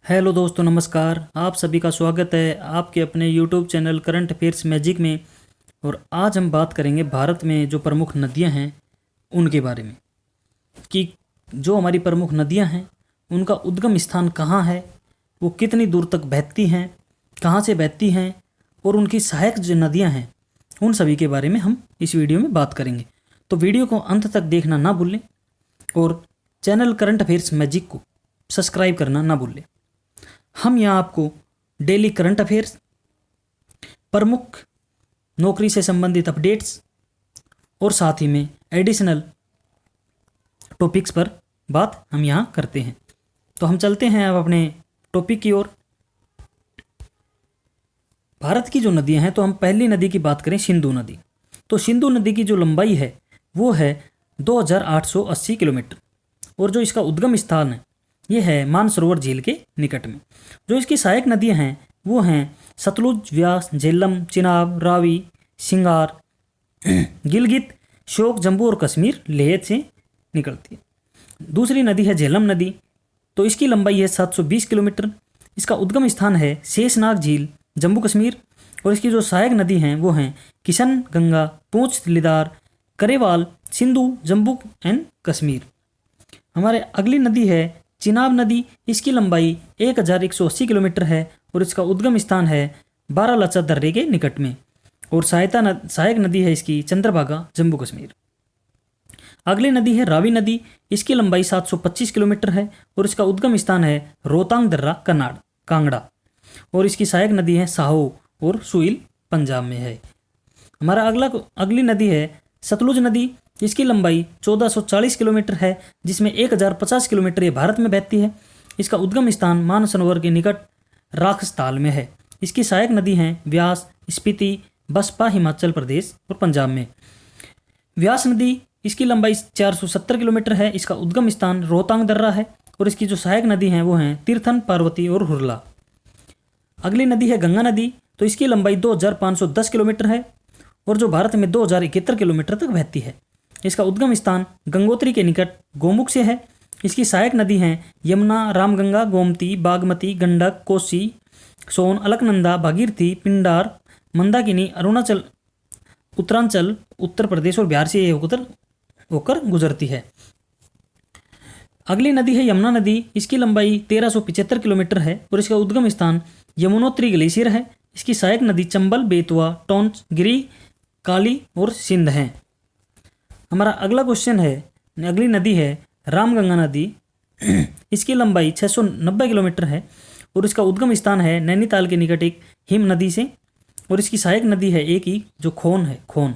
Hello दोस्तों, नमस्कार। आप सभी का स्वागत है आपके अपने YouTube channel current affairs magic में। और आज हम बात करेंगे भारत में जो प्रमुख नदियां हैं उनके बारे में, कि जो हमारी प्रमुख नदियां हैं उनका उद्गम स्थान कहाँ है, वो कितनी दूर तक बहती हैं, कहाँ से बहती हैं, और उनकी सहायक जो नदियाँ हैं उन सभी के बारे में हम इस वीडियो में बात करेंगे। तो वीडियो को अंत तक देखना ना भूलें और चैनल करंट अफेयर्स मैजिक को सब्सक्राइब करना ना भूलें। हम यहाँ आपको डेली करंट अफेयर्स, प्रमुख नौकरी से संबंधित अपडेट्स और साथ ही में एडिशनल टॉपिक्स पर बात हम यहाँ करते हैं। तो हम चलते हैं अब अपने टॉपिक की ओर। भारत की जो नदियाँ हैं, तो हम पहली नदी की बात करें, सिंधु नदी। तो सिंधु नदी की जो लंबाई है वो है 2880 किलोमीटर, और जो इसका उद्गम स्थान है ये है मानसरोवर झील के निकट में। जो इसकी सहायक नदियां हैं वो हैं सतलुज, व्यास, झेलम, चिनाब, रावी, सिंगार, गिलगित, श्योक, जम्मू और कश्मीर लेह से निकलती है। दूसरी नदी है झेलम नदी। तो इसकी लंबाई है 720 किलोमीटर। इसका उद्गम स्थान है शेषनाग झील, जम्मू कश्मीर। और इसकी जो सहायक नदी हैं वो हैं किशन गंगा, पूंछ लिदार, करेवाल, सिंधु, जम्मू एंड कश्मीर। हमारे अगली नदी है चिनाब नदी। इसकी लंबाई 1180 किलोमीटर है और इसका उद्गम स्थान है बारालाचा दर्रे के निकट में। और सहायक नदी है इसकी चंद्रभागा, जम्मू कश्मीर। अगली नदी है रावी नदी। इसकी लंबाई 725 किलोमीटर है और इसका उद्गम स्थान है रोहतांग दर्रा, कनाड़, कांगड़ा। और इसकी सहायक नदी है साहो और सुइल, पंजाब में है। हमारा अगली नदी है सतलुज नदी। इसकी लंबाई 1440 किलोमीटर है, जिसमें 1050 किलोमीटर ये भारत में बहती है। इसका उद्गम स्थान मानसरोवर के निकट राखस्थाल में है। इसकी सहायक नदी हैं व्यास, स्पीति, बसपा, हिमाचल प्रदेश और पंजाब में। व्यास नदी, इसकी लंबाई 470 किलोमीटर है। इसका उद्गम स्थान रोहतांग दर्रा है और इसकी जो सहायक नदी हैं वो हैं तीर्थन, पार्वती और हुरला। अगली नदी है गंगा नदी। तो इसकी लंबाई 2510 किलोमीटर है और जो भारत में 2071 किलोमीटर तक बहती है। इसका उद्गम स्थान गंगोत्री के निकट गोमुख से है। इसकी सहायक नदी हैं यमुना, रामगंगा, गोमती, बागमती, गंडक, कोसी, सोन, अलकनंदा, भागीरथी, पिंडार, मंदाकिनी, अरुणाचल, उत्तरांचल, उत्तर प्रदेश और बिहार से ये होकर गुजरती है। अगली नदी है यमुना नदी। इसकी लंबाई 1375 किलोमीटर है और इसका उद्गम स्थान यमुनोत्री ग्लेशियर है। इसकी सहायक नदी चंबल, बेतवा, टोंच, गिरी, काली और सिंध हैं। हमारा अगला क्वेश्चन है, अगली नदी है रामगंगा नदी। इसकी लंबाई 690 किलोमीटर है और इसका उद्गम स्थान है नैनीताल के निकट एक हिम नदी से। और इसकी सहायक नदी है एक ही, जो खोन है, खोन।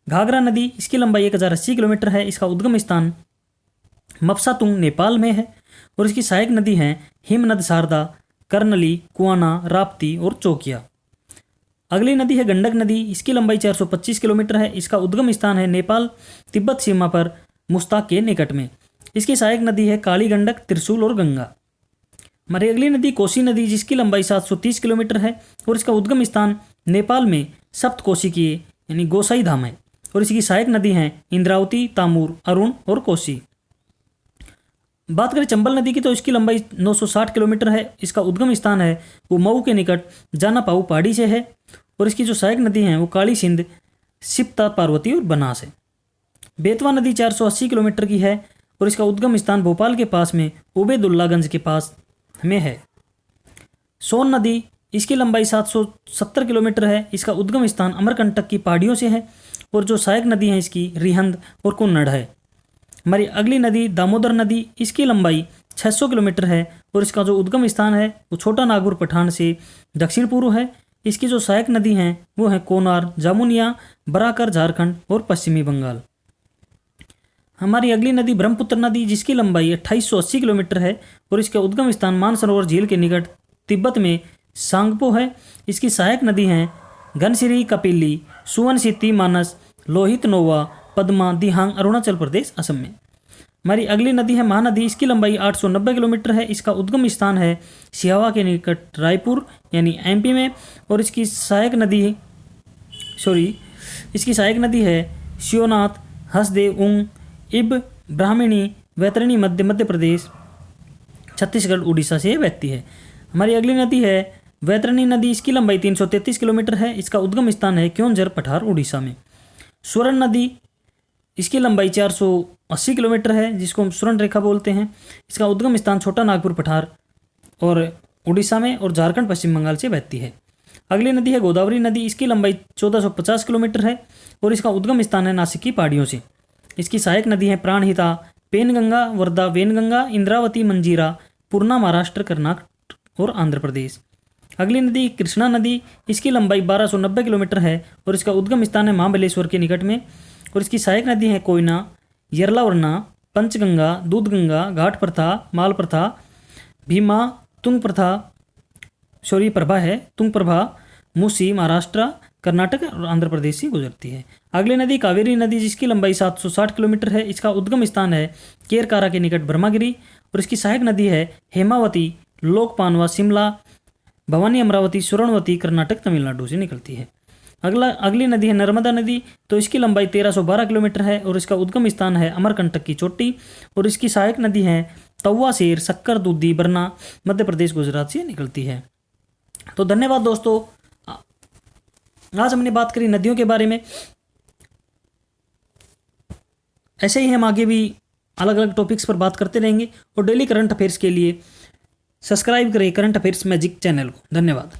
घाघरा नदी, इसकी लंबाई 1080 किलोमीटर है। इसका उद्गम स्थान मपसातुंग, नेपाल में है और इसकी सहायक नदी हैं हिमनद, शारदा, कर्नली, कुआना, राप्ती और चौकिया। अगली नदी है गंडक नदी। इसकी लंबाई 425 किलोमीटर है। इसका उद्गम स्थान है नेपाल तिब्बत सीमा पर मुस्ताक के निकट में। इसकी सहायक नदी है काली गंडक, त्रिशूल और गंगा। हमारी अगली नदी कोसी नदी, जिसकी लंबाई 730 किलोमीटर है और इसका उद्गम स्थान नेपाल में सप्तकोशी की यानी गोसाई धाम है। और इसकी सहायक नदी हैं इंद्रावती, तामूर, अरुण और कोसी। बात करें चंबल नदी की, तो इसकी लंबाई 960 किलोमीटर है। इसका उद्गम स्थान है वो मऊ के निकट जाना पाऊ पहाड़ी से है और इसकी जो सहायक नदी हैं वो काली, सिंध, सिप्ता, पार्वती और बनास है। बेतवा नदी 480 किलोमीटर की है और इसका उद्गम स्थान भोपाल के पास में उबेदुल्लागंज के पास में है। सोन नदी, इसकी लंबाई 770 किलोमीटर है। इसका उद्गम स्थान अमरकंटक की पहाड़ियों से है और जो सहायक नदी है इसकी रिहंद और कुन्नड़ है। हमारी अगली नदी दामोदर नदी। इसकी लंबाई 600 किलोमीटर है और इसका जो उद्गम स्थान है वो छोटा नागपुर पठान से दक्षिण पूर्व है। इसकी जो सहायक नदी हैं वो हैं कोनार, जामुनिया, बराकर, झारखंड और पश्चिमी बंगाल। हमारी अगली नदी ब्रह्मपुत्र नदी, जिसकी लंबाई 2880 किलोमीटर है और इसका उद्गम स्थान मानसरोवर झील के निकट तिब्बत में सांगपो है। इसकी सहायक नदी हैं घनसिरी, कपिली, सुवनसिद्धि, मानस, लोहित, नोवा, पद्मा, दिहांग, अरुणाचल प्रदेश, असम में। हमारी अगली नदी है महानदी। इसकी लंबाई 890 किलोमीटर है। इसका उद्गम स्थान है सिहावा के निकट रायपुर यानी एमपी में और इसकी सहायक नदी है शिवनाथ, हसदेव, उंग, इब, ब्राह्मणी, वैतरणी, मध्य प्रदेश। छत्तीसगढ़ उड़ीसा से बहती है। हमारी अगली नदी है वैतरणी नदी। इसकी लंबाई 333 किलोमीटर है। इसका उद्गम स्थान है क्योंझर पठार उड़ीसा में। स्वर्ण नदी, इसकी लंबाई 480 किलोमीटर है, जिसको हम स्वर्ण रेखा बोलते हैं। इसका उद्गम स्थान छोटा नागपुर पठार और उड़ीसा में और झारखंड पश्चिम बंगाल से बहती है। अगली नदी है गोदावरी नदी। इसकी लंबाई 1450 किलोमीटर है और इसका उद्गम स्थान है नासिक की पहाड़ियों से। इसकी सहायक नदी है प्राणहिता, पेनगंगा, वर्धा, वेनगंगा, इंद्रावती, मंजीरा, पूर्णा महाराष्ट्र, कर्नाटक और आंध्र प्रदेश। अगली नदी कृष्णा नदी। इसकी लंबाई 1290 किलोमीटर है और इसका उद्गम स्थान है महाबलेश्वर के निकट में और इसकी सहायक नदी है कोयना, यरलावरना, पंचगंगा, दूधगंगा, घाट प्रथा, माल प्रथा, भीमा, तुंग प्रथा, प्रभा है तुंग प्रभा, मूसी, महाराष्ट्र, कर्नाटक और आंध्र प्रदेश से गुजरती है। अगली नदी कावेरी नदी, जिसकी लंबाई 760 किलोमीटर है। इसका उद्गम स्थान है केरकारा के निकट ब्रह्मागिरी और इसकी सहायक नदी है हेमावती, लोकपानवा, शिमला, भवानी, अमरावती, सुवर्णवती, कर्नाटक, तमिलनाडु से निकलती है। अगली नदी है नर्मदा नदी। तो इसकी लंबाई 1312 किलोमीटर है और इसका उद्गम स्थान है अमरकंटक की चोटी और इसकी सहायक नदी है तवा शेर, शक्कर, दूधी, बरना, मध्य प्रदेश, गुजरात से निकलती है। तो धन्यवाद दोस्तों, आज हमने बात करी नदियों के बारे में। ऐसे ही हम आगे भी अलग अलग टॉपिक्स पर बात करते रहेंगे और डेली करंट अफेयर्स के लिए सब्सक्राइब करें करंट अफेयर्स मैजिक चैनल को। धन्यवाद।